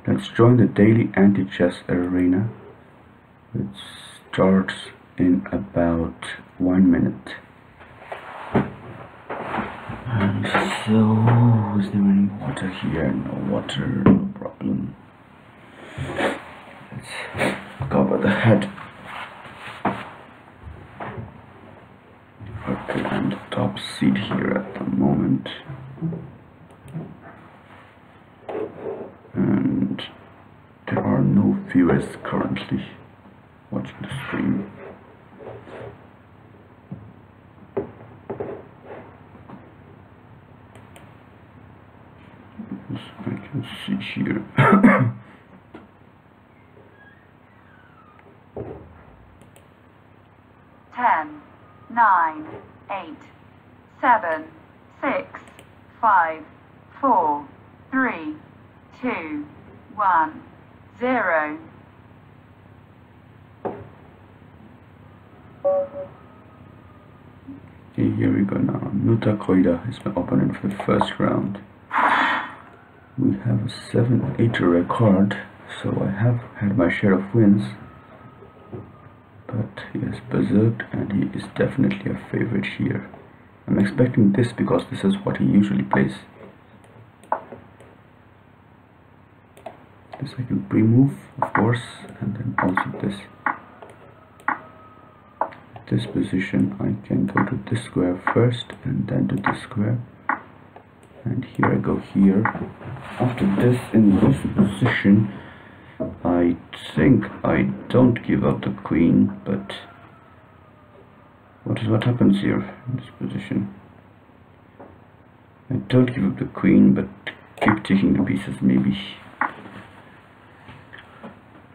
Let's join the daily anti-chess arena, which starts in about 1 minute. And so, is there any water here? No water, no problem. Let's cover the head. Okay, I'm the top seat here at the moment. And there are no viewers currently watching the stream. As I can see here. 10, 9, 8, 7, 6, 5, 4, 3, 2, 1, 0. Okay, here we go now. Nuta Koida is my opponent for the first round. We have a 7-8 record, so I have had my share of wins. But he has berserked and he is definitely a favorite here. I'm expecting this because this is what he usually plays. This I can pre-move, of course, and then also this. This position I can go to this square first and then to this square. And here I go here. After this, in this position, I think I don't give up the queen, but what happens here in this position? I don't give up the queen, but keep taking the pieces maybe.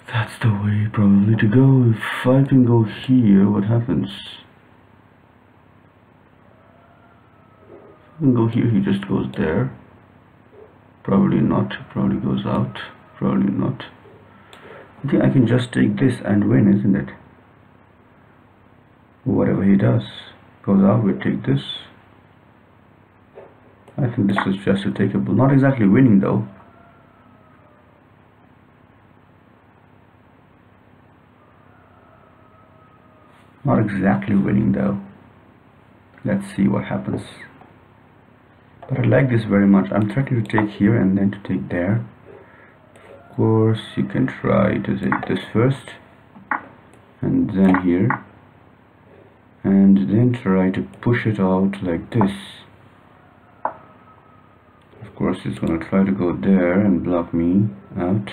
That's the way probably to go. If I can go here, what happens? If I can go here, he just goes there. Probably not, probably goes out, probably not. I think I can just take this and win, isn't it? Whatever he does, goes out, we take this. I think this is just a takeable. Not exactly winning though. Not exactly winning though. Let's see what happens. But I like this very much. I'm trying to take here and then to take there. Of course, you can try to take this first, and then here, and then try to push it out like this. Of course, it's gonna try to go there and block me out.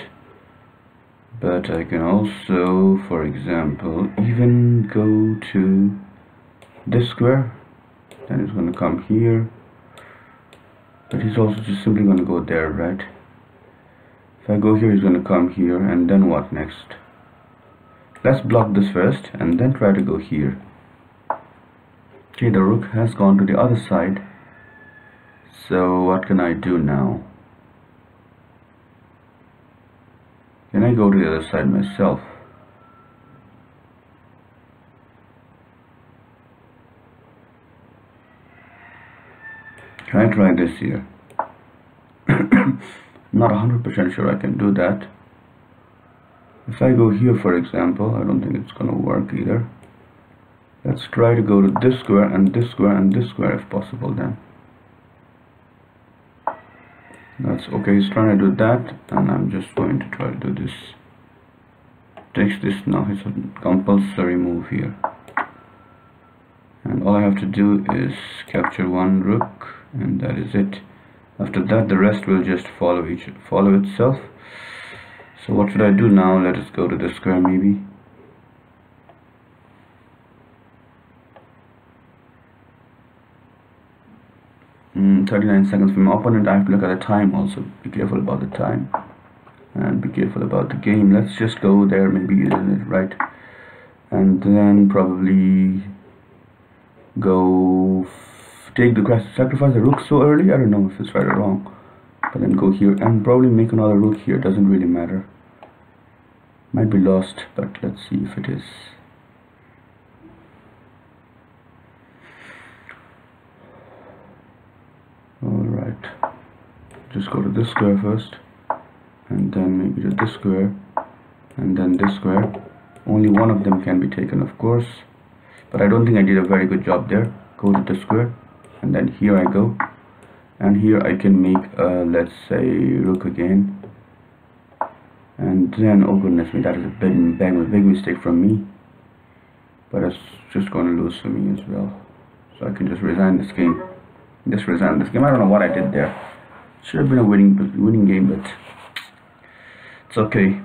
But I can also, for example, even go to this square. Then it's gonna come here. But he's also just simply going to go there, right? If I go here, he's going to come here, and then what next? Let's block this first, and then try to go here. Okay, the rook has gone to the other side. So what can I do now? Can I go to the other side myself? Can I try this here? Not 100% sure I can do that. If I go here, for example, I don't think it's gonna work either. Let's try to go to this square and this square and this square if possible then. That's okay, he's trying to do that, and I'm just going to try to do this. Takes this now, it's a compulsory move here. And all I have to do is capture one rook, and that is it. After that, the rest will just follow itself. So what should I do now? Let us go to the square maybe. Mm, 39 seconds from my opponent. I have to look at the time also. Be careful about the time. And be careful about the game. Let's just go there maybe, isn't it? Right. And then probably go take the sacrifice the rook so early. I don't know if it's right or wrong, but then go here and probably make another rook here. Doesn't really matter. Might be lost, but let's see if it is. Alright, just go to this square first and then maybe to this square, and then this square. Only one of them can be taken, of course, but I don't think I did a very good job there. Go to the square, and then here I go, and here I can make let's say rook again, and then, oh goodness me, that is a big mistake from me, but it's just going to lose for me as well. So I can just resign this game. I don't know what I did there. Should have been a winning game, but it's okay.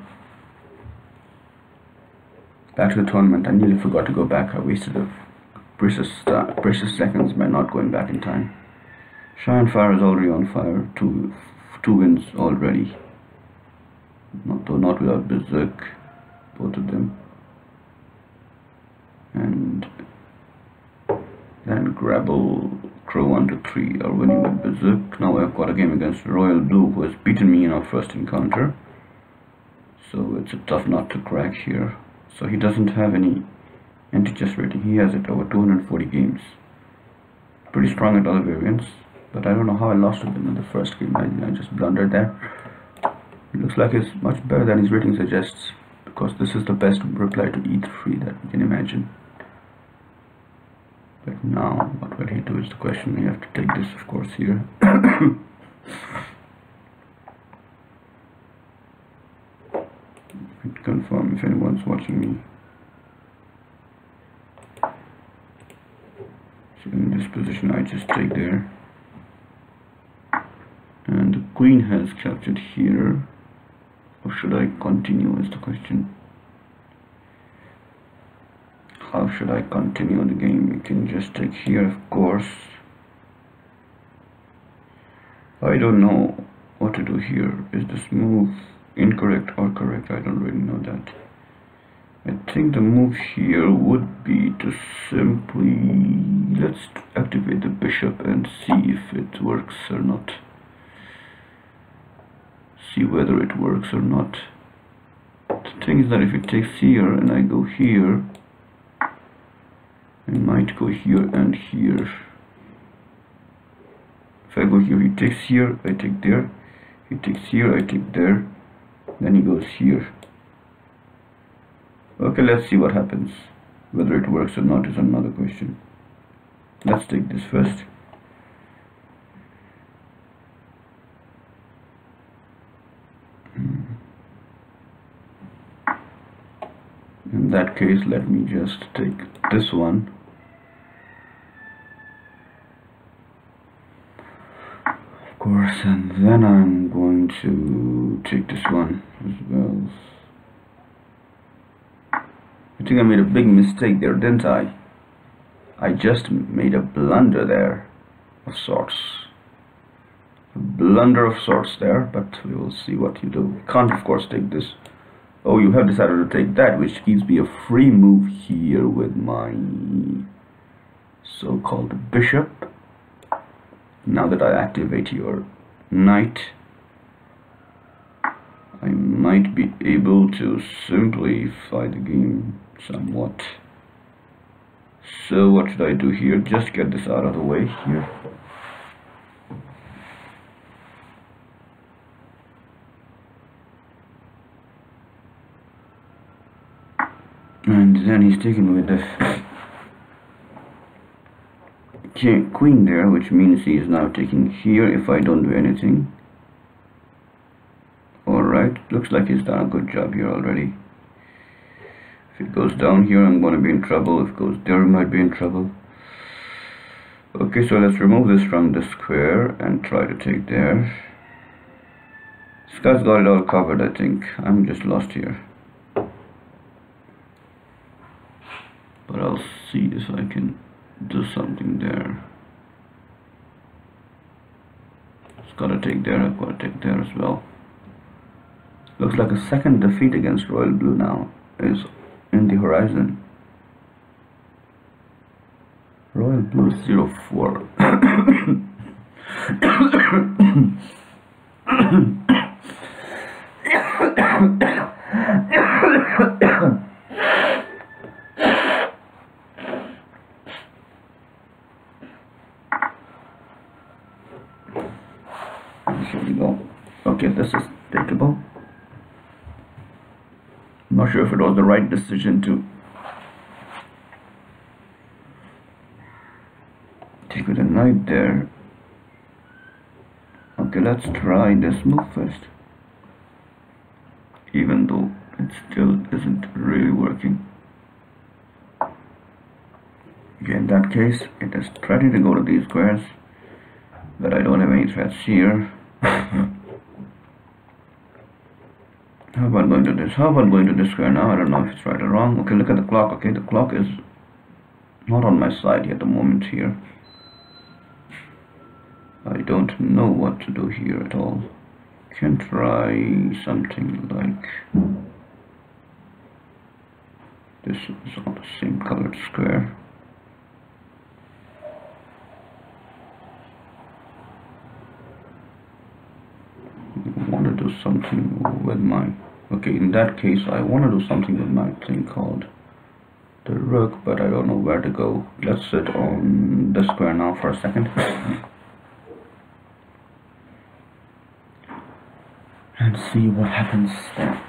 Back to the tournament. I nearly forgot to go back. I wasted a precious seconds by not going back in time. Cheyenne Fire is already on fire. Two wins already. Not without Berserk, both of them. And then Grabble, Crow 1 to 3 are winning with Berserk. Now I've got a game against Royal Blue, who has beaten me in our first encounter. So it's a tough nut to crack here. So he doesn't have any anti-chess rating. He has it over 240 games. Pretty strong at other variants, but I don't know how I lost to him in the first game. I just blundered there. It looks like it's much better than his rating suggests, because this is the best reply to e3 that we can imagine. But now, what will he do is the question. We have to take this, of course, here. Confirm if anyone's watching me. So in this position, I just take there. And the queen has captured here. Or should I continue is the question. How should I continue the game? You can just take here, of course. I don't know what to do here. Is this move incorrect or correct? I don't really know that. I think the move here would be to simply, let's activate the bishop and see if it works or not. See whether it works or not. The thing is that if it takes here and I go here, I might go here and here. If I go here, he takes here, I take there. He takes here, I take there. Then he goes here. Okay, let's see what happens. Whether it works or not is another question. Let's take this first. In that case, let me just take this one. Of course, and then I'm going to take this one as well. I think I made a big mistake there, didn't I? I just made a blunder there of sorts. A blunder of sorts there, but we will see what you do. Can't, of course, take this. Oh, you have decided to take that, which gives me a free move here with my so-called bishop. Now that I activate your knight, I might be able to simplify the game somewhat. So what should I do here? Just get this out of the way here. And then he's taken with the queen there, which means he is now taking here if I don't do anything. Alright, looks like he's done a good job here already. If it goes down here, I'm going to be in trouble. If it goes there, I might be in trouble. Okay, so let's remove this from the square and try to take there. This guy's got it all covered, I think. I'm just lost here. But I'll see if I can do something there. It's gotta take there, I've gotta take there as well. Looks like a second defeat against Royal Blue now is in the horizon. Royal Blue 0-4. Here we go. Okay, this is takeable. Not sure if it was the right decision to take with a knight there. Okay, let's try this move first, even though it still isn't really working. Okay, in that case, it is threatening to go to these squares, but I don't have any threats here. How about going to this? How about going to this square now? I don't know if it's right or wrong. Okay, look at the clock. Okay, the clock is not on my side at the moment here. I don't know what to do here at all. Can try something like this is on the same colored square. I want to do something with my... Okay, in that case I want to do something with my thing called the rook, but I don't know where to go. Let's sit on the square now for a second. And see what happens there.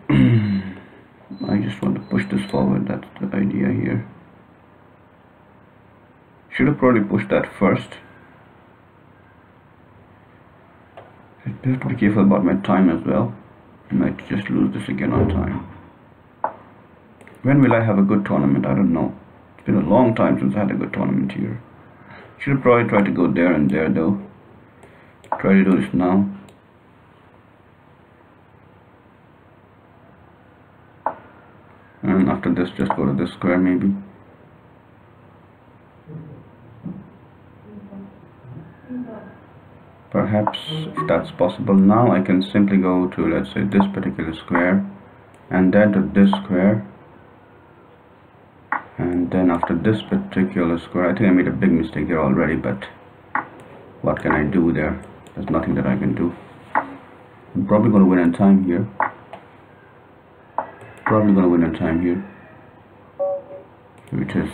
I just want to push this forward, that's the idea here. Should have probably pushed that first. I have to be careful about my time as well. I might just lose this again on time. When will I have a good tournament? I don't know. It's been a long time since I had a good tournament here. Should have probably tried to go there and there though. Try to do this now. And after this, just go to this square maybe. Perhaps if that's possible now, I can simply go to, let's say, this particular square, and then to this square, and then after this particular square. I think I made a big mistake there already, but what can I do there? There's nothing that I can do. I'm probably going to win in time here. Probably going to win in time here, which is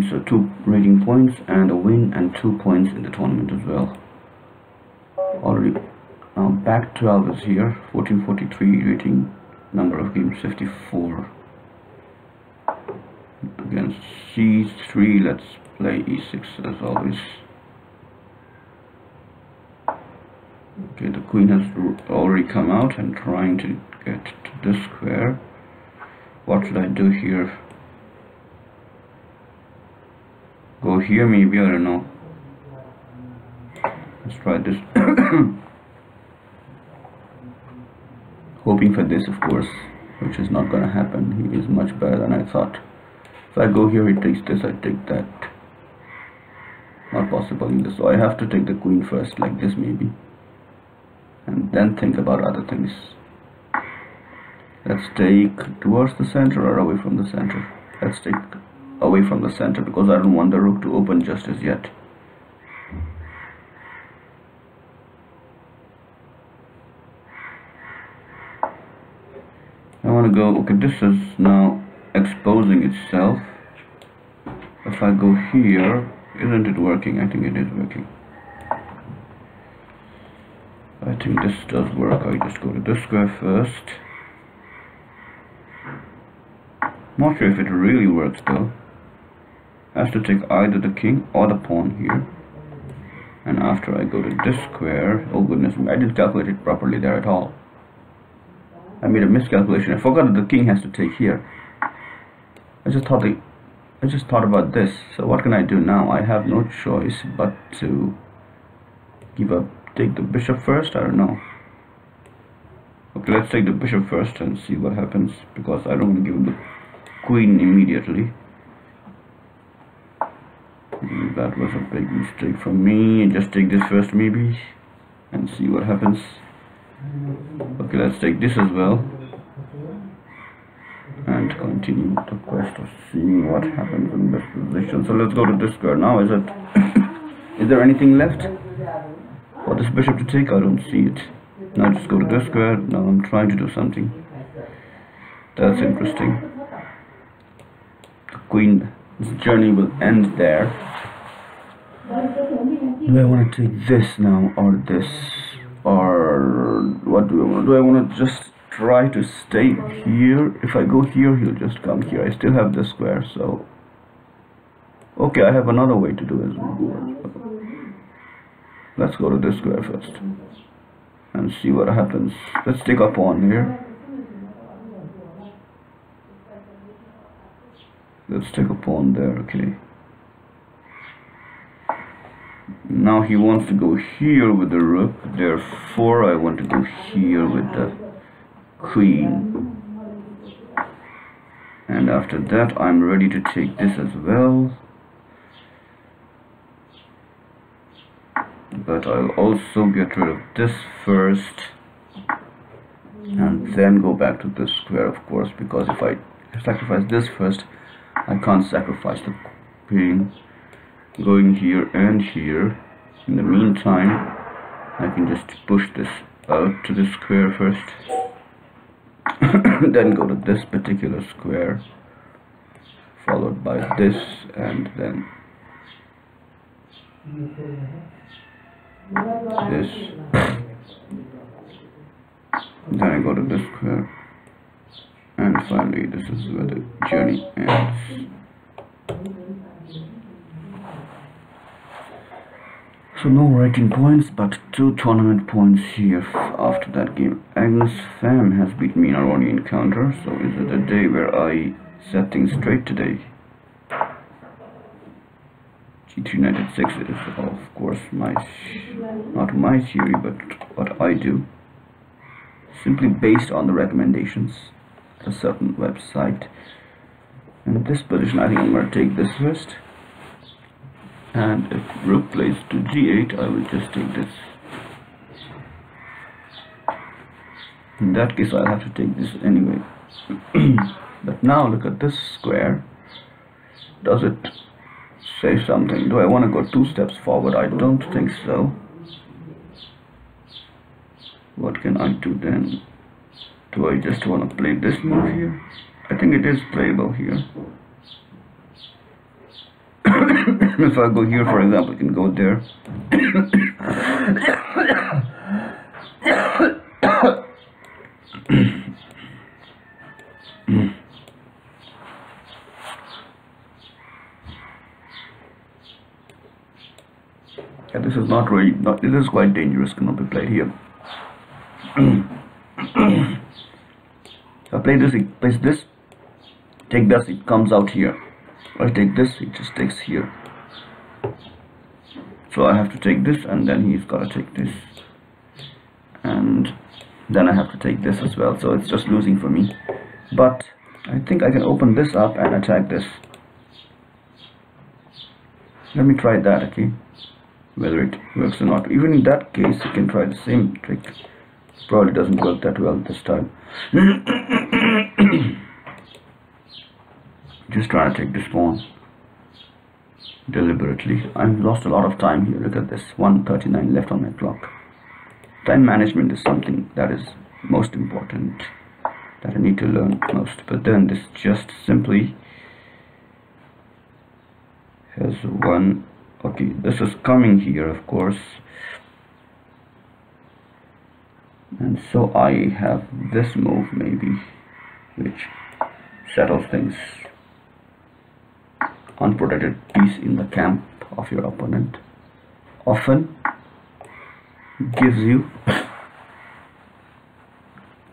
so 2 rating points and a win and 2 points in the tournament as well. Already now back 12 is here. 1443 rating, number of games 54. Against c3, let's play e6 as always. Okay, the queen has already come out and trying to get to this square. What should I do here? Go here maybe, I don't know. Let's try this. Hoping for this, of course, which is not gonna happen. He is much better than I thought. If I go here, he takes this, I take that. Not possible either, so I have to take the queen first, like this maybe, and then think about other things. Let's take towards the center or away from the center. Let's take away from the center because I don't want the rook to open just as yet. I want to go, okay, this is now exposing itself. If I go here, isn't it working? I think it is working. I think this does work. I just go to this square first. Not sure if it really works though. I have to take either the king or the pawn here. And after I go to this square, oh goodness, I didn't calculate it properly there at all. I made a miscalculation. I forgot that the king has to take here. I just thought about this. So what can I do now? I have no choice but to take the bishop first. I don't know. Okay, let's take the bishop first and see what happens, because I don't want to give him the queen immediately. That was a big mistake from me. Just take this first maybe and see what happens. Okay, let's take this as well and continue the quest of seeing what happens in this position. So let's go to this square now. Is there anything left for this bishop to take? I don't see it. Now just go to this square. Now I'm trying to do something. That's interesting. The queen's journey will end there. Do I want to take this now or this? Or what do I want? Do I want to just try to stay here? If I go here, he'll just come here. I still have this square, so okay, I have another way to do it. Let's go to this square first and see what happens. Let's take a pawn here. Let's take a pawn there, okay. Now he wants to go here with the rook, therefore I want to go here with the queen. And after that I'm ready to take this as well. But I'll also get rid of this first and then go back to this square, of course, because if I sacrifice this first, I can't sacrifice the queen going here and here. In the meantime, I can just push this out to the square first, then go to this particular square, followed by this, and then this. Then I go to this square, and finally this is where the journey ends. So no rating points, but 2 tournament points here after that game. Agnes Pham has beat me in our only encounter, so is it a day where I set things straight today? G3 knight at 6 is of course not my theory, but what I do, simply based on the recommendations of a certain website. In this position I think I'm going to take this first, and if rook plays to g8 I will just take this. In that case I'll have to take this anyway. But now look at this square. Does it say something? Do I want to go 2 steps forward? I don't think so. What can I do then? Do I just want to play this move here? I think it is playable here. If I go here, for example, I can go there. Yeah, this is not really, this is quite dangerous, cannot be played here. If I play this, he plays this, take this, it comes out here. I take this, it just takes here. So I have to take this, and then he's got to take this, and then I have to take this as well, so it's just losing for me. But I think I can open this up and attack this. Let me try that, okay, whether it works or not. Even in that case you can try the same trick. Probably doesn't work that well this time. Just trying to take this pawn deliberately. I've lost a lot of time here. Look at this, 1:39 left on my clock. Time management is something that is most important, that I need to learn most. But then this just simply has one. Okay, this is coming here, of course, and so I have this move maybe, which settles things. Unprotected piece in the camp of your opponent often gives you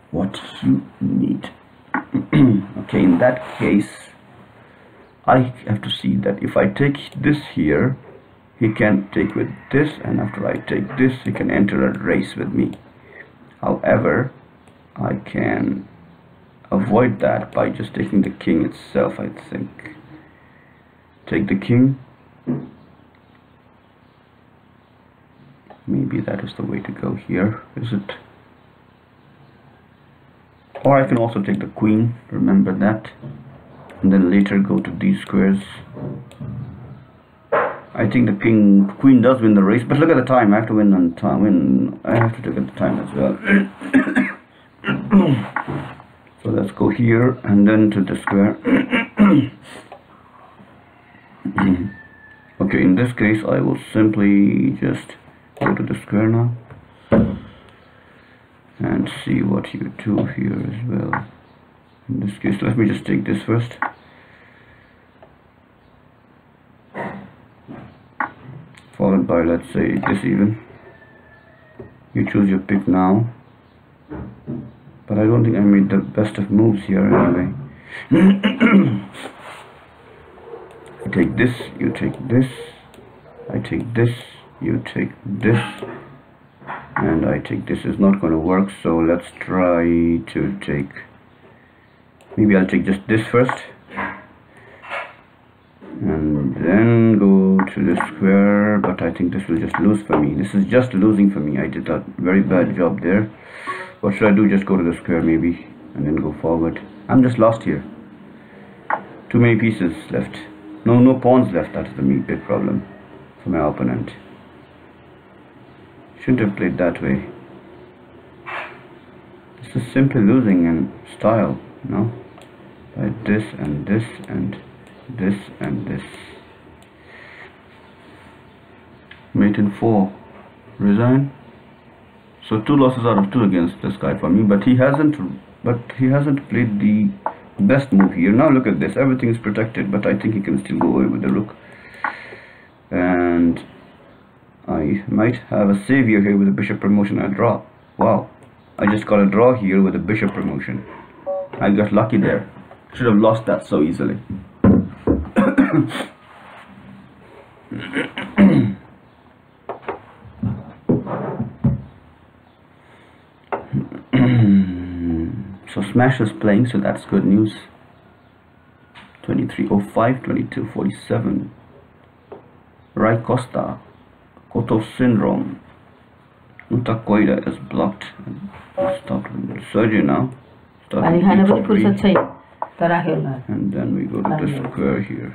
what you need. Okay, in that case I have to see that if I take this here, he can take with this, and after I take this he can enter a race with me. However, I can avoid that by just taking the king itself, I think. Take the king. Maybe that is the way to go here, is it? Or I can also take the queen, remember that, and then later go to these squares. I think the queen does win the race, but look at the time. I have to win on time. I have to look at the time as well. So let's go here and then to the square. Okay, in this case I will simply just go to the square now, and see what you do here as well. In this case, let me just take this first. Followed by, let's say, this even. You choose your pick now. But I don't think I made the best of moves here anyway. I take this, you take this. I take this, you take this. And I take this. Is not going to work, so let's try to take... Maybe I'll take just this first. And then go to the square, but I think this will just lose for me. This is just losing for me. I did a very bad job there. What should I do? Just go to the square maybe, and then go forward. I'm just lost here. Too many pieces left. No pawns left. That's the big problem for my opponent. Shouldn't have played that way. This is simply losing in style, you know? By this and this and this and this. Mate in 4. Resign. So 2 losses out of 2 against this guy for me, but he hasn't played the best move here. Now look at this. Everything is protected, but I think he can still go away with the rook. And I might have a savior here with a bishop promotion and a draw. Wow. I just got a draw here with a bishop promotion. I got lucky there. Should have lost that so easily. So Smash is playing, so that's good news. 2305, 2247. Rai Costa, Koto Syndrome. Utakoida is blocked. Stop Sergio now. And then we go to the square here.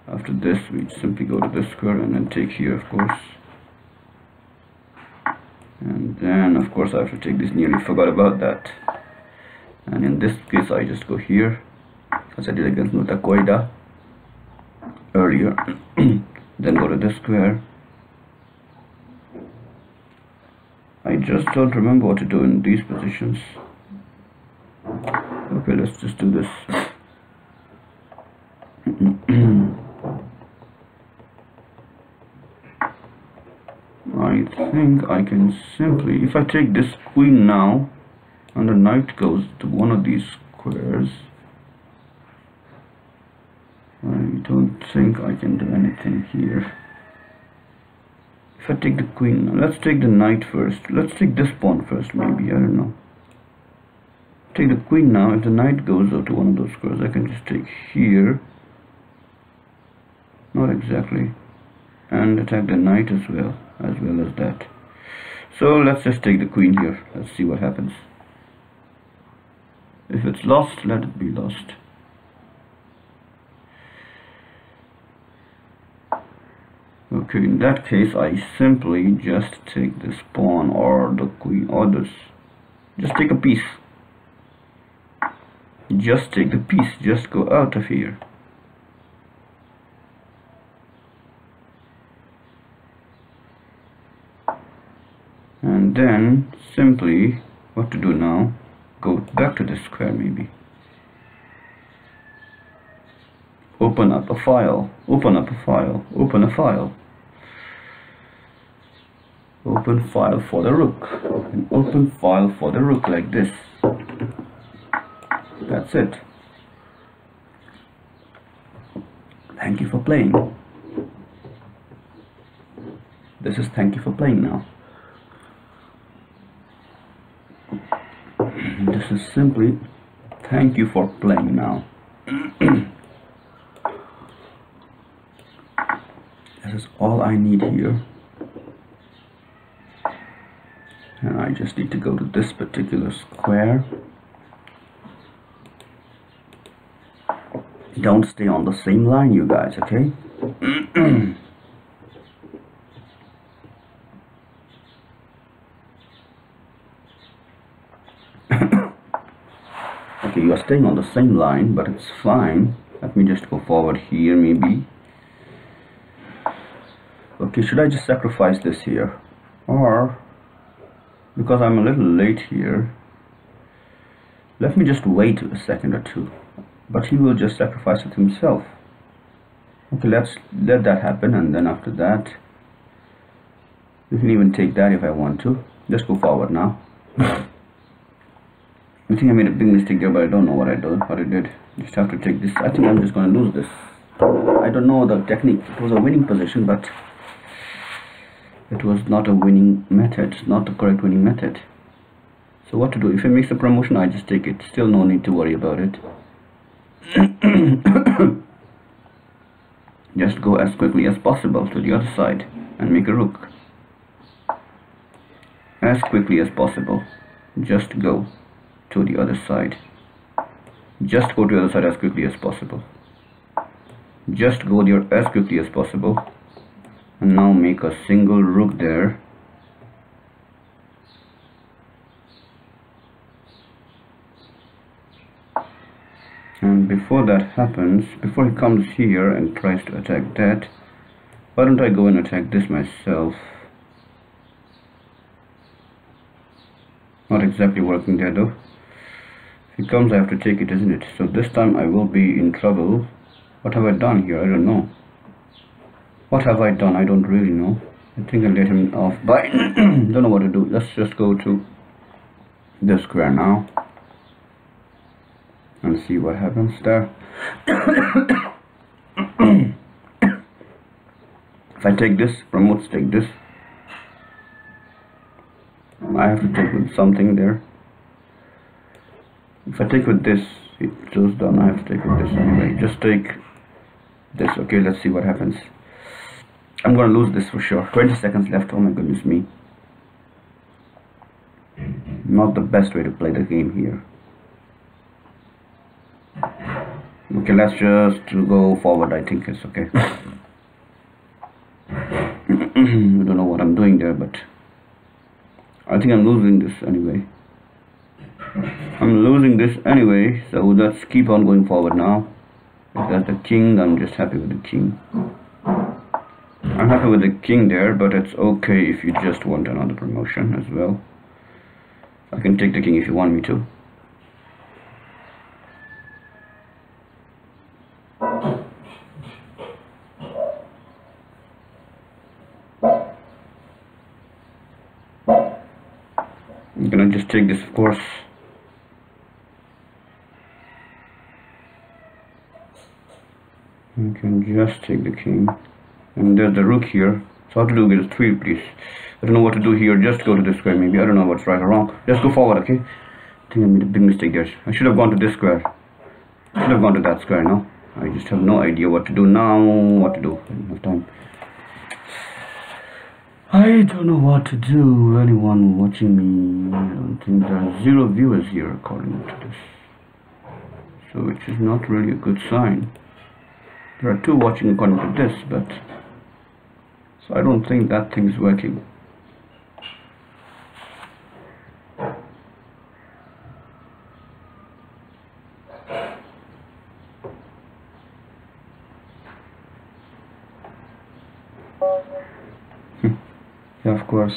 After this, we simply go to the square and then take here, of course. And then, of course, I have to take this. Nearly forgot about that. And in this case, I just go here, as I did against Utakoida earlier. Then go to the square. I just don't remember what to do in these positions. Okay, let's just do this. I think I can simply, if I take this queen now and the knight goes to one of these squares, I don't think I can do anything here. If I take the queen now, let's take the knight first. Let's take this pawn first, maybe, I don't know. Take the queen now. If the knight goes to one of those squares, I can just take here. Not exactly. And attack the knight as well as that. So let's just take the queen here. Let's see what happens. If it's lost, let it be lost. Okay, in that case, I simply just take this pawn or the queen or this. Just take a piece. Just take the piece. Just go out of here. And then simply, what to do now? Go back to the square maybe. Open up a file. Open up a file. Open a file. Open file for the rook. An open file for the rook like this. That's it. Thank you for playing. This is thank you for playing now. This is simply thank you for playing now. This is all I need here. And I just need to go to this particular square. Don't stay on the same line, you guys, okay? Okay, you are staying on the same line, but it's fine. Let me just go forward here, maybe. Okay, should I just sacrifice this here? Or because I'm a little late here, let me just wait a second or two. But he will just sacrifice it himself. Okay, let's let that happen, and then after that you can even take that if I want to. Just go forward now. I think I made a big mistake there, but I don't know what I did. Just have to take this. I think I'm just going to lose this. I don't know the technique. It was a winning position, but it was not a winning method. It's not the correct winning method. So what to do? If it makes a promotion, I just take it. Still no need to worry about it. Just go as quickly as possible to the other side and make a rook. As quickly as possible. Just go to the other side. Just go to the other side as quickly as possible. Just go there as quickly as possible. And now make a single rook there. And before that happens, before he comes here and tries to attack that, why don't I go and attack this myself? Not exactly working there though. If he comes, I have to take it, isn't it? So this time I will be in trouble. What have I done here? I don't know. What have I done? I don't really know. I think I let him off by don't know what to do. Let's just go to this square now and see what happens there. If I take this, promotes take this. I have to take with something there. If I take with this, it goes down. I have to take with this anyway. Just take this. Okay, let's see what happens. I'm gonna lose this for sure. 20 seconds left. Oh my goodness me. Not the best way to play the game here. Okay, let's just go forward. I think it's okay. I don't know what I'm doing there, but I think I'm losing this anyway. I'm losing this anyway, so let's keep on going forward now. If that's the king, I'm just happy with the king. I'm happy with the king there, but it's okay if you just want another promotion as well. I can take the king if you want me to. I'm gonna just take this, of course. You can just take the king. And there's the rook here. So how to do get a 3, please. I don't know what to do here. Just go to this square maybe. I don't know what's right or wrong. Just go forward, okay? I think I made a big mistake there. I should have gone to this square. I should have gone to that square now. I just have no idea what to do now. What to do? I don't have time. I don't know what to do. Anyone watching me? I don't think there are 0 viewers here according to this. So which is not really a good sign. There are 2 watching according to this, but so I don't think that thing's working. Yeah, of course.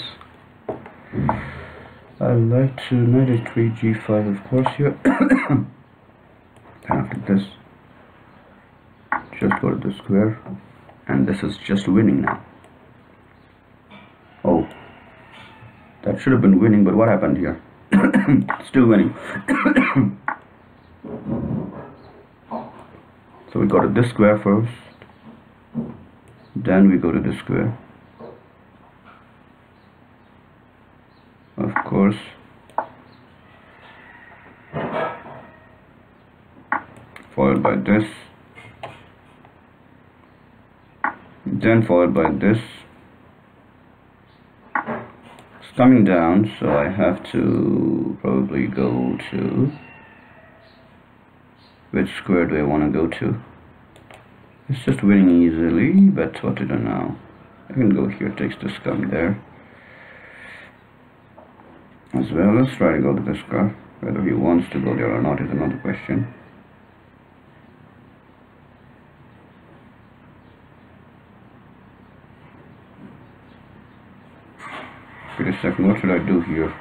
I like to knight a3 g5, of course here. Then after this, just go to the square, and this is just winning now. Oh, that should have been winning, but what happened here? Still winning. So we go to this square first, then we go to this square. Of course, followed by this, then followed by this. It's coming down, so I have to probably go to, which square do I want to go to? It's just winning easily, but what to do now? I can go here, takes this come there as well. Let's try to go to this square. Whether he wants to go there or not is another question. Wait a second, what should I do here?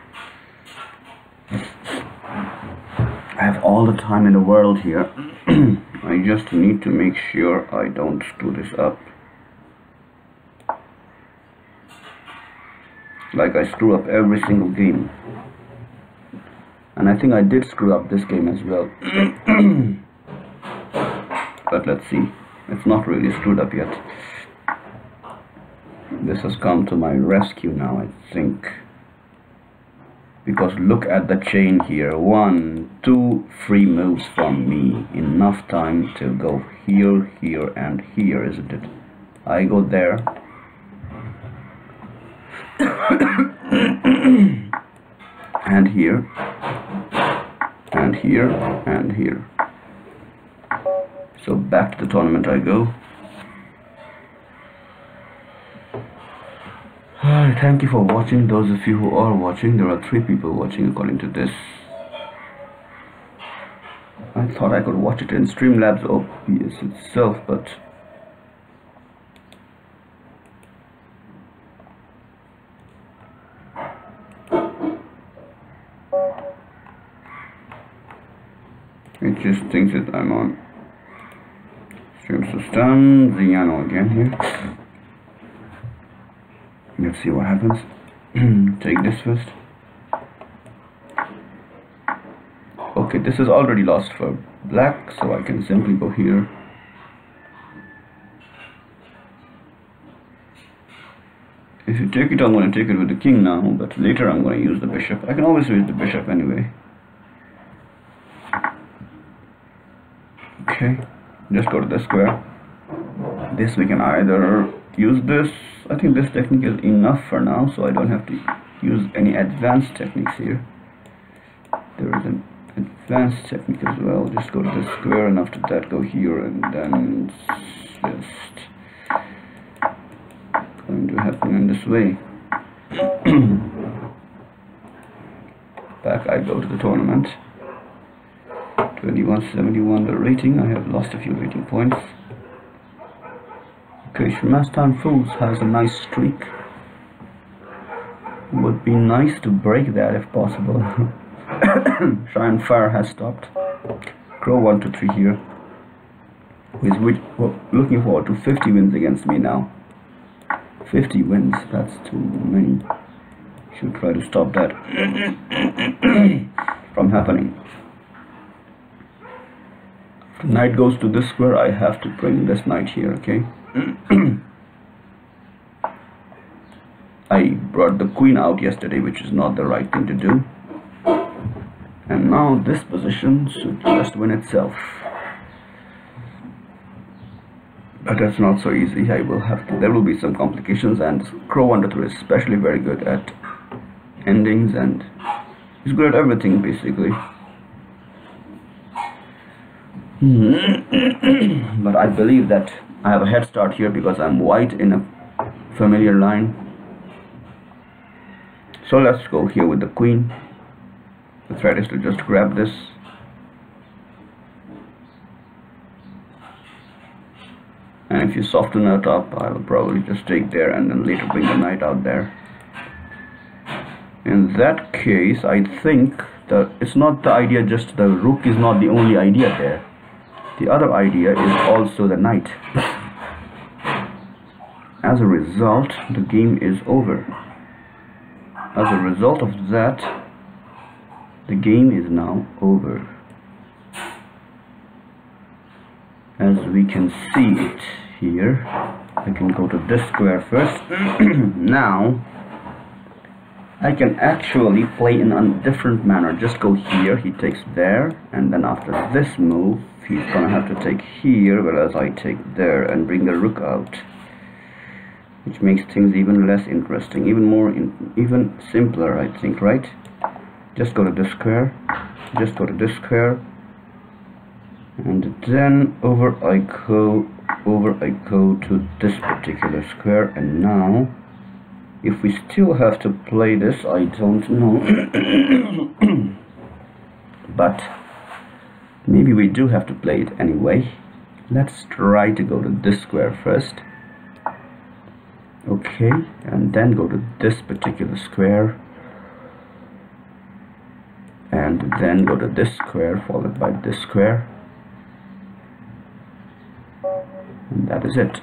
all the time in the world here. I just need to make sure I don't screw this up. Like I screw up every single game. And I think I did screw up this game as well. But let's see. It's not really screwed up yet. This has come to my rescue now, I think. Because look at the chain here. 1, 2 free moves from me. Enough time to go here, here, and here, isn't it? I go there. And here. And here. And here. So back to the tournament I go. Thank you for watching. Those of you who are watching, there are 3 people watching according to this. I thought I could watch it in Streamlabs OBS itself, but it just thinks that I'm on stream system. Ziano again here. Let's see what happens. Take this first. Okay, this is already lost for black, so I can simply go here. If you take it, I'm going to take it with the king now, but later I'm going to use the bishop. I can always use the bishop anyway. Okay, just go to the square. This we can either use this. I think this technique is enough for now, so I don't have to use any advanced techniques here. There is an advanced technique as well. Just go to the square, and after that go here, and then it's just going to happen in this way. Back I go to the tournament. 2171 the rating. I have lost a few rating points. Okay, Shmastan Fools has a nice streak. Would be nice to break that if possible. Shine Fire has stopped. Crow 1 to 3 here. Who is looking forward to 50 wins against me now. 50 wins, that's too many. Should try to stop that from happening. If the knight goes to this square, I have to bring this knight here, okay? I brought the queen out yesterday, which is not the right thing to do. And now this position should just win itself. But that's not so easy. There will be some complications, and Crow 1 to 3 is especially very good at endings, and he's good at everything basically. But I believe that I have a head start here because I'm white in a familiar line. So let's go here with the queen. The threat is to just grab this. And if you soften it up, I will probably just take there and then later bring the knight out there. In that case, I think that it's not the idea, just the rook is not the only idea there. The other idea is also the knight. As a result, the game is over. As a result of that, the game is now over. As we can see it here, I can go to this square first. Now, I can actually play in a different manner. Just go here, he takes there, and then after this move, he's gonna have to take here, whereas I take there and bring the rook out. Which makes things even less interesting, even simpler, I think, right? Just go to this square, just go to this square, and then over I go to this particular square. And now, if we still have to play this, I don't know. But maybe we do have to play it anyway. Let's try to go to this square first. Okay, and then go to this particular square. And and then go to this square followed by this square, and that is it.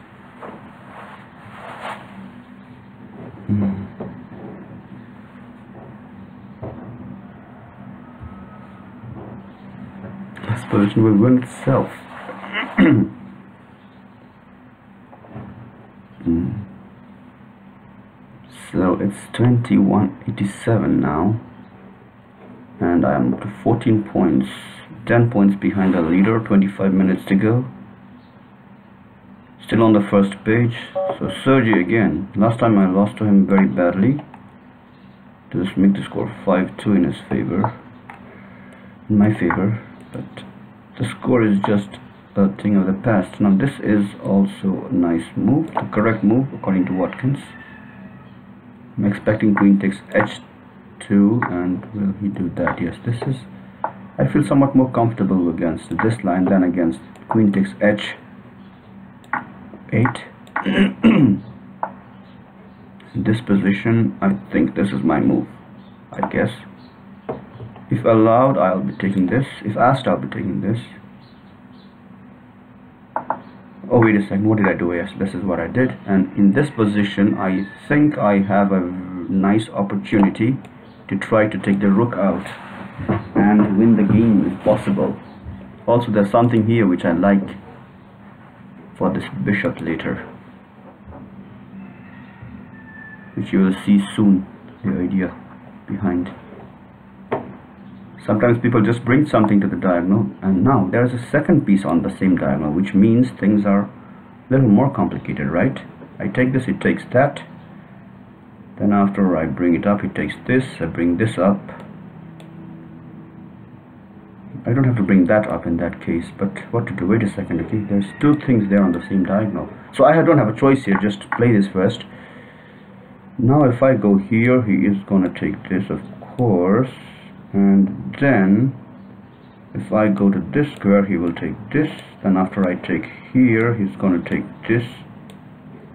This position will win itself. So it's 2187 now, and I am up to 14 points, 10 points behind the leader, 25 minutes to go. Still on the first page. So Sergey again. Last time I lost to him very badly. To just make the score 5-2 in his favor, in my favor, but the score is just a thing of the past. Now this is also a nice move, the correct move according to Watkins. I'm expecting queen takes h2, and will he do that? Yes, this is, I feel somewhat more comfortable against this line than against queen takes h8. In this position, I think this is my move, I guess. If allowed, I'll be taking this. If asked, I'll be taking this. Oh, wait a second, what did I do? Yes, this is what I did. And in this position, I think I have a nice opportunity to try to take the rook out and win the game if possible. Also, there's something here which I like for this bishop later, which you will see soon, the idea behind. Sometimes people just bring something to the diagonal, and now there's a second piece on the same diagonal, which means things are a little more complicated, right? I take this, it takes that, then after I bring it up, it takes this, I bring this up. I don't have to bring that up in that case, but what to do? Wait a second, okay, there's two things there on the same diagonal, so I don't have a choice here, just play this first. Now if I go here, he is gonna take this, of course. And then if I go to this square, he will take this. Then after I take here, he's going to take this,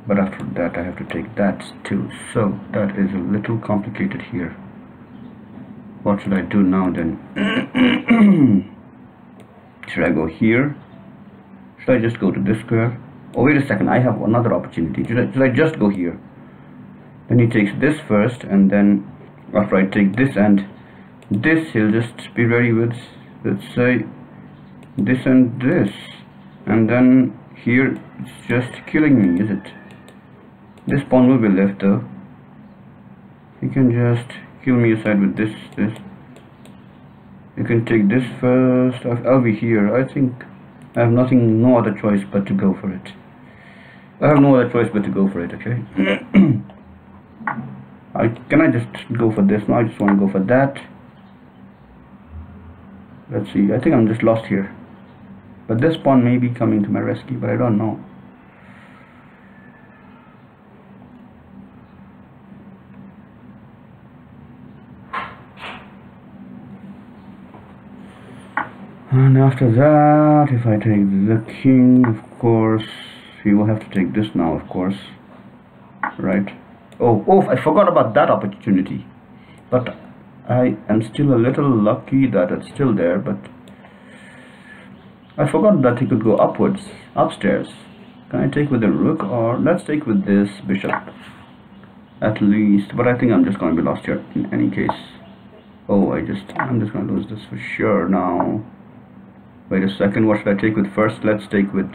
but after that I have to take that too. So that is a little complicated here. What should I do now then? Should I go here? Should I just go to this square? Oh, wait a second, I have another opportunity. Should I just go here? Then he takes this first, and then after I take this and this, he'll just be ready with, let's say, this and this, and then here it's just killing me, is it? This pawn will be left though. He can just kill me aside with this. You can take this first. I'll be here. I think I have no other choice but to go for it. Okay. Can I just go for this? No, I just want to go for that. Let's see, I think I'm just lost here, but this pawn may be coming to my rescue, but I don't know. And after that, if I take the king, of course, he will have to take this now, of course, right? Oh, I forgot about that opportunity, but I am still a little lucky that it's still there, but I forgot that he could go upstairs. Can I take with the rook, or let's take with this bishop at least, but I think I'm just going to be lost here in any case. Oh, I'm just going to lose this for sure now. Wait a second, what should I take with first? Let's take with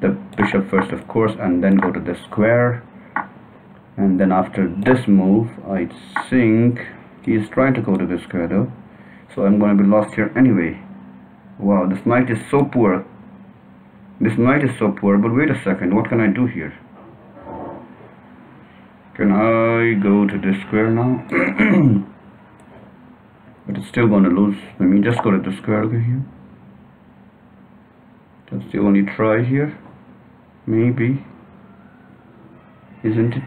the bishop first, of course, and then go to the square. And then after this move, I think he is trying to go to this square though, so I'm going to be lost here anyway. Wow, this knight is so poor. But wait a second, what can I do here? Can I go to this square now? But it's still going to lose. Let me just go to the square over here. That's the only try here. Maybe. Isn't it?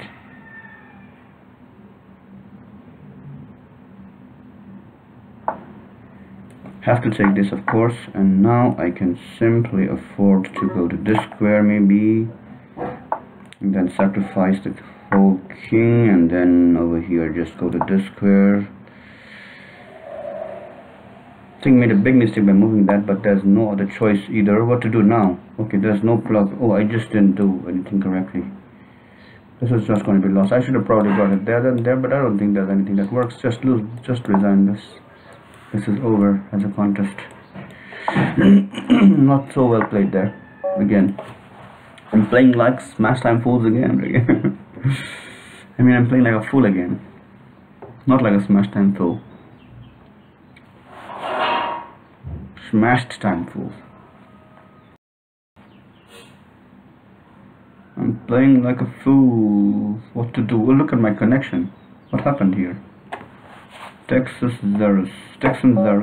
Have to take this, of course, and now I can simply afford to go to this square maybe, and then sacrifice the whole king, and then over here just go to this square. I think made a big mistake by moving that, but there's no other choice either. What to do now? Okay, there's no plug. Oh, I just didn't do anything correctly. This is just going to be lost. I should have probably got it there and there, but I don't think there's anything that works. Just resign this. This is over as a contest. Not so well played there. Again, I'm playing like smash time fools again. I mean, I'm playing like a fool again. Not like a smash time fool. Smashed time fool. I'm playing like a fool. What to do? Well, look at my connection. What happened here? Texan Zarus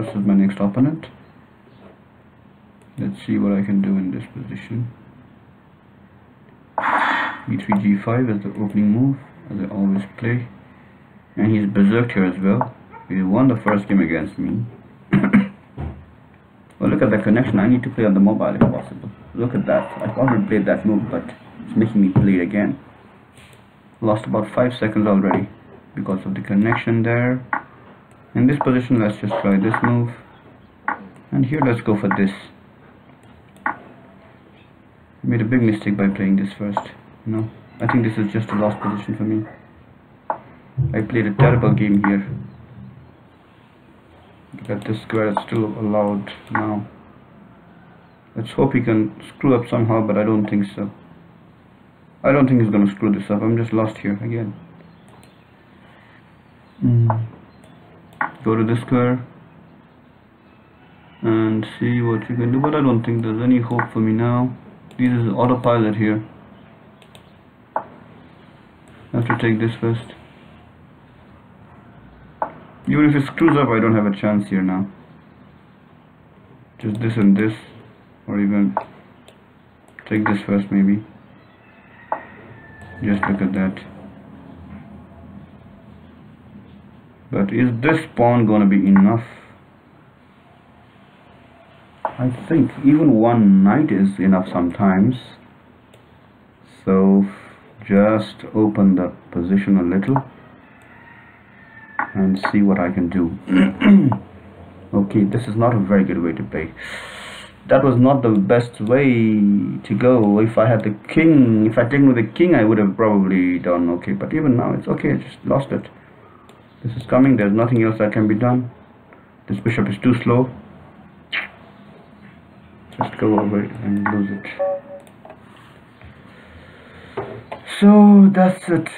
is my next opponent. Let's see what I can do in this position. E3 G5 is the opening move, as I always play. And he's berserked here as well. He won the first game against me. Well, look at the connection. I need to play on the mobile if possible. Look at that. I've already played that move, but it's making me play it again. Lost about 5 seconds already because of the connection there. In this position, let's just try this move. And here, let's go for this. I made a big mistake by playing this first. No, I think this is just a lost position for me. I played a terrible game here. Look at this square, it's still allowed now. Let's hope he can screw up somehow, but I don't think so. I don't think he's gonna screw this up. I'm just lost here again. Go to this square and see what you can do, but I don't think there's any hope for me now. This is autopilot here. I have to take this first. Even if it screws up, I don't have a chance here now. Just this and this, or even take this first maybe. Just look at that. But is this pawn gonna be enough? I think even one knight is enough sometimes. So just open the position a little and see what I can do. Okay, this is not a very good way to play. That was not the best way to go. If I had the king, if I had taken with the king, I would have probably done okay. But even now, it's okay. I just lost it. This is coming. There's nothing else that can be done. This bishop is too slow. Just go over it and lose it. So that's it.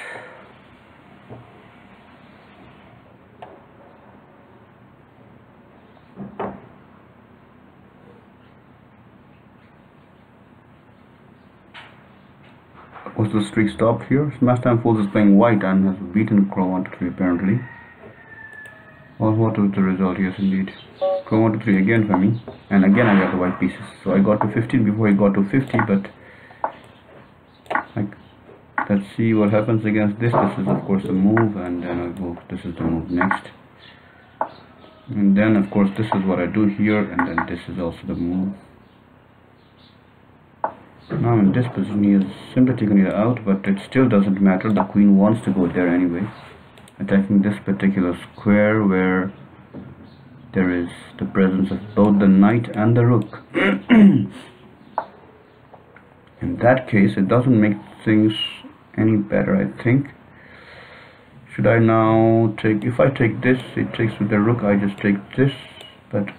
Was the streak stopped here? Smash Time Fools is playing white and has beaten Crow 1 to 3 apparently. Well, what was the result? Yes, indeed. Crow 1 to 3 again for me. And again I got the white pieces. So I got to 15 before he got to 50, but let's see what happens against this. This is of course the move, and then I go, this is the move next. And then of course this is what I do here, and then this is also the move. Now in this position he has simply taken it out, but it still doesn't matter. The queen wants to go there anyway, attacking this particular square where there is the presence of both the knight and the rook. In that case it doesn't make things any better, I think. Should I now take, if I take this, it takes with the rook, I just take this, but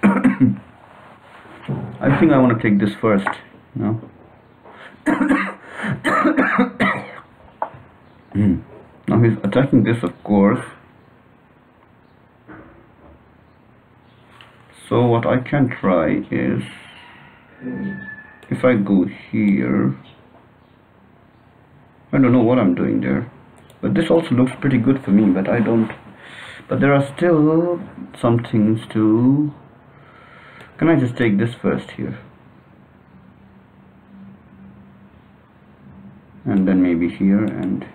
I think I want to take this first, no? Now he's attacking this, of course. So what I can try is, if I go here, I don't know what I'm doing there, but this also looks pretty good for me, but I don't, but there are still some things to, can I just take this first here? And then maybe here, and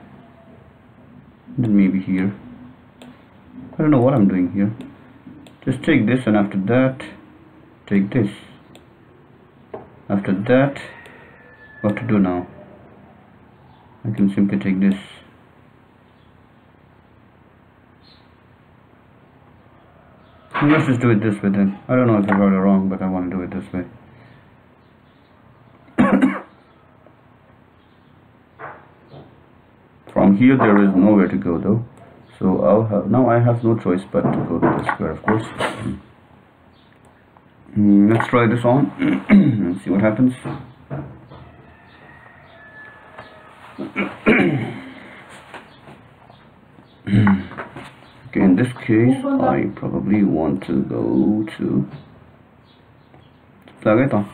then maybe here. I don't know what I'm doing here. Just take this, and after that take this. After that, what to do now? I can simply take this. Let's just do it this way then. I don't know if I got it wrong, but I want to do it this way. From here there is nowhere to go though, so now I have no choice but to go to the square, of course. Let's try this on and see what happens. Okay, in this case I probably want to go to Flageta.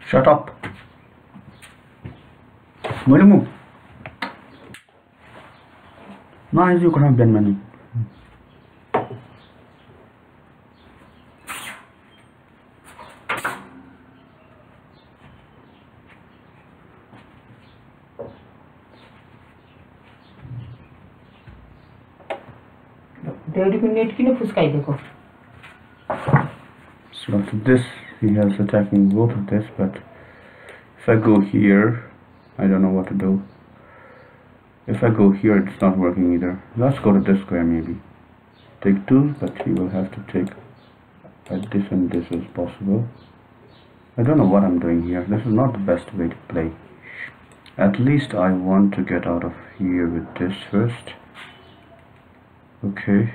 Shut up. Move. Nice, you could have been many. So after this he has attacking both of this, but if I go here I don't know what to do. If I go here it's not working either. Let's go to this square maybe. Take 2, but he will have to take this and this as possible. I don't know what I'm doing here. This is not the best way to play. At least I want to get out of here with this first. Okay.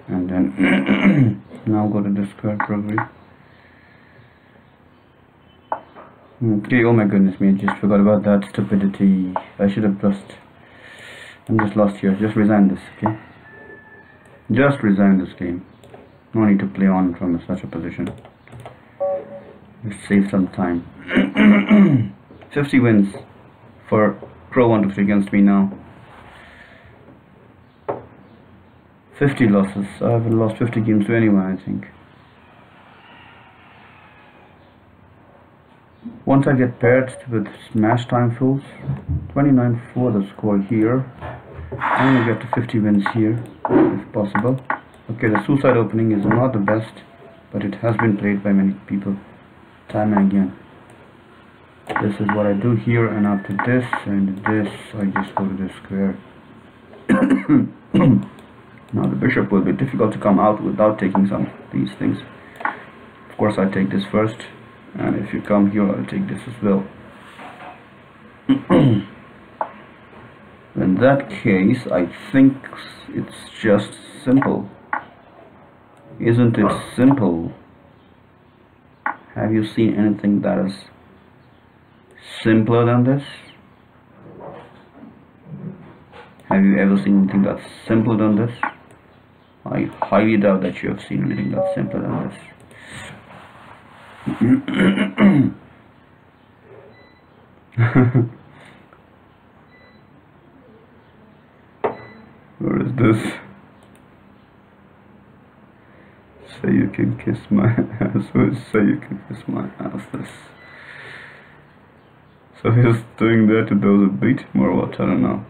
And then now go to this square probably. Okay, oh my goodness me, I just forgot about that stupidity. I should have just... I'm just lost here. Just resign this, okay? Just resign this game. No need to play on from such a position. Just save some time. 50 wins for Pro 123 against me now. 50 losses. I haven't lost 50 games to anyone, I think. Once I get paired with smash time fools, 29 for the score here. I'm gonna get to 50 wins here, if possible. Okay, the suicide opening is not the best, but it has been played by many people, time and again. This is what I do here, and after this and this, I just go to this square. Now the bishop will be difficult to come out without taking some of these things. Of course I take this first, and if you come here I'll take this as well. In that case I think it's just simple. Isn't it simple? Have you seen anything that is simpler than this? Have you ever seen anything that's simpler than this? I highly doubt that you have seen anything that's simpler than this. Where is this? Say you can kiss my ass. Say you can kiss my ass. This. So he's doing that to those who beat him or what? I don't know.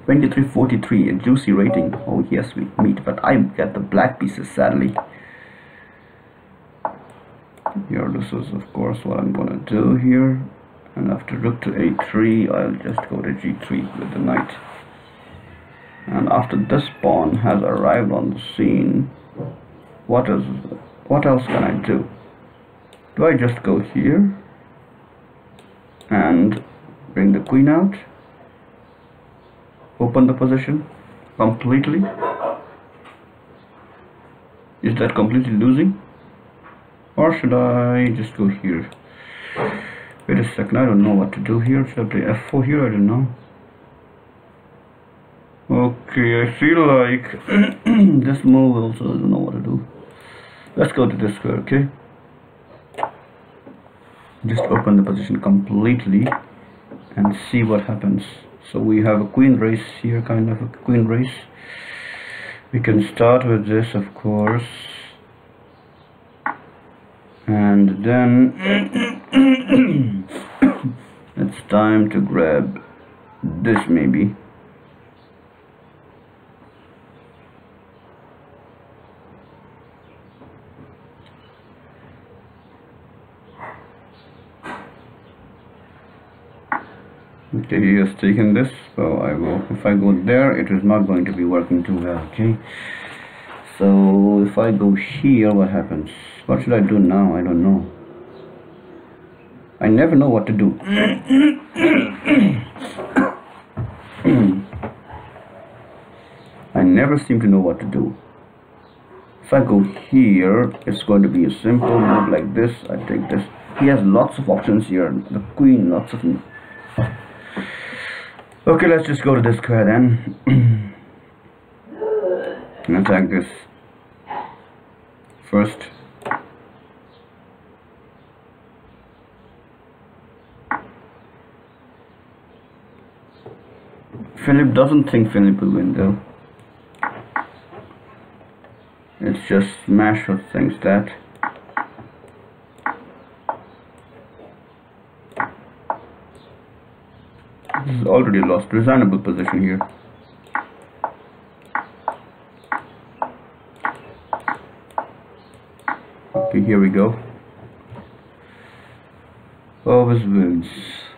2343, a juicy rating. Oh yes, we meet, but I get the black pieces sadly. Here, this is of course what I'm gonna do here. And after rook to a3, I'll just go to g3 with the knight. And after this pawn has arrived on the scene, what else can I do? Do I just go here and bring the queen out? Open the position completely? Is that completely losing? Or should I just go here? Wait a second, I don't know what to do here. Should I play f4 here? I don't know. Okay, I feel like this move also, I don't know what to do. Let's go to this square, okay? Just open the position completely and see what happens. So we have a queen race here, kind of a queen race. We can start with this, of course. And then it's time to grab this maybe. Okay, he has taken this, so I will, if I go there, it is not going to be working too well. Okay, so if I go here, what happens? What should I do now? I don't know. I never know what to do. I never seem to know what to do. If I go here, it's going to be a simple move like this. I take this. He has lots of options here. The queen, lots of. Okay, let's just go to this square then. And attack this first. Finlip doesn't think Finlip will win though. It's just smash or thinks that. This is already lost. Resignable position here. Okay, here we go. Always wins.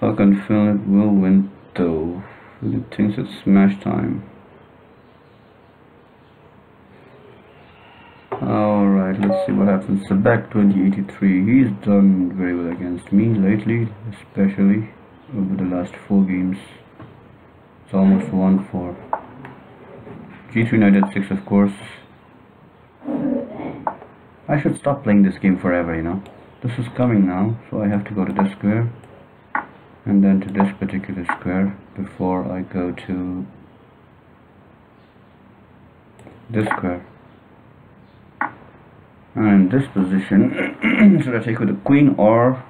How can Finlip will win though? Finlip thinks it's smash time. Alright, let's see what happens. So back 2083. He's done very well against me lately, especially over the last 4 games. It's almost 1-4. G3 knight h6, of course. I should stop playing this game forever, you know. This is coming now, so I have to go to this square and then to this particular square before I go to this square. And in this position, should I take with the queen or